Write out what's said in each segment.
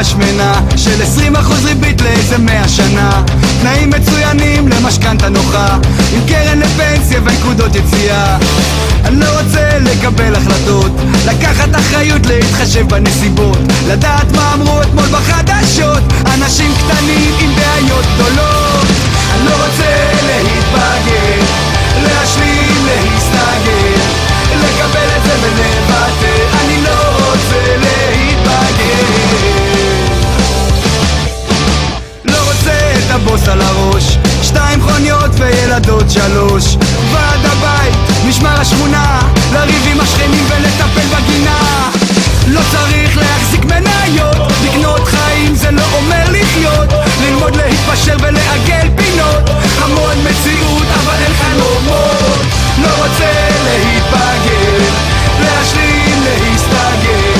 שמנה של 20% ריבית לאיזה 100 שנה. תנאים מצוינים למשכנתה נוחה, עם קרן לפנסיה ונקודות יציאה. אני לא רוצה לקבל החלטות, לקחת אחריות, להתחשב בנסיבות, לדעת מה אמרו אתמול בחדשות, אנשים קטנים עם בעיות גדולות. אני לא רוצה להתבגר, להשלים, להסתגר, לקבל את זה ולוותר. אני לא רוצה להתבגר, לא רוצה את הבוס על הראש, 2 מכוניות וילדות 3, ועד הבית, משמר השכונה, לריב עם השכנים ולטפל בגינה. לא צריך להחזיק מניות, לקנות חיים זה לא אומר לחיות, ללמוד להתפשר ולעגל פינות, המון מציאות אבל אין חלומות. לא רוצה להתבגר, להשלים, להסתגר,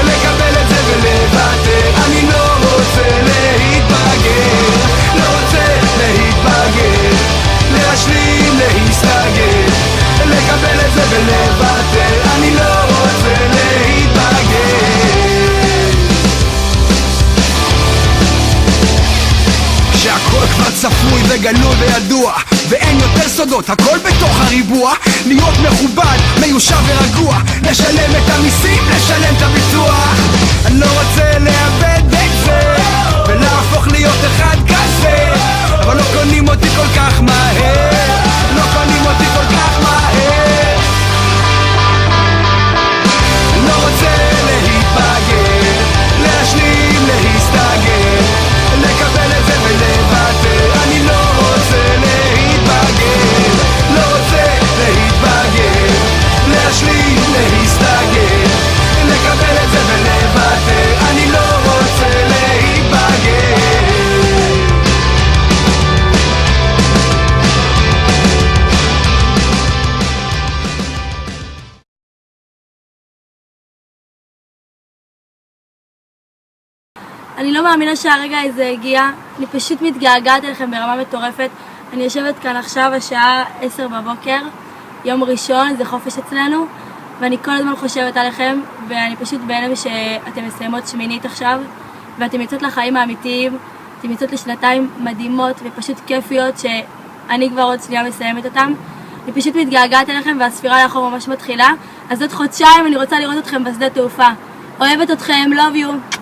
לקבל את זה ולוותר. אני לא רוצה להתבגר, לא רוצה להתבגר, להשלים, להסתגר, לקבל את זה ולוותר. אני לא רוצה להתבגר. כשהכל כבר צפוי וגלוי וידוע, ואין יותר סודות, הכל בתוך הריבוע. להיות מכובד, מיושב ורגוע, לשלם את המיסים, לשלם את הביטוח. אני לא רוצה לאבד את זה ולהפוך להיות אחד כזה, אבל לא קונים אותי כל כך מהר, לא קונים אותי כל כך מהר. אני לא רוצה להתבגר, להשלים, להסתגר, לקבל את זה ולוותר. אני לא רוצה להתבגר, לא רוצה להתבגר, להשלים, להסתגר, לקבל את זה ולוותר. אני לא רוצה להתבגר. אני לא מאמינה שהרגע הזה הגיע, אני פשוט מתגעגעת אליכם ברמה מטורפת. אני יושבת כאן עכשיו, השעה 10 בבוקר, יום ראשון, זה חופש אצלנו, ואני כל הזמן חושבת עליכם, ואני פשוט בהלם שאתם מסיימות שמינית עכשיו, ואתם יוצאות לחיים האמיתיים, אתם יוצאות לשנתיים מדהימות ופשוט כיפיות, שאני כבר עוד שנייה מסיימת אותם. אני פשוט מתגעגעת אליכם, והספירה לאחור ממש מתחילה, אז עוד חודשיים אני רוצה לראות אתכם בשדה תעופה. אוהבת אתכם, love you.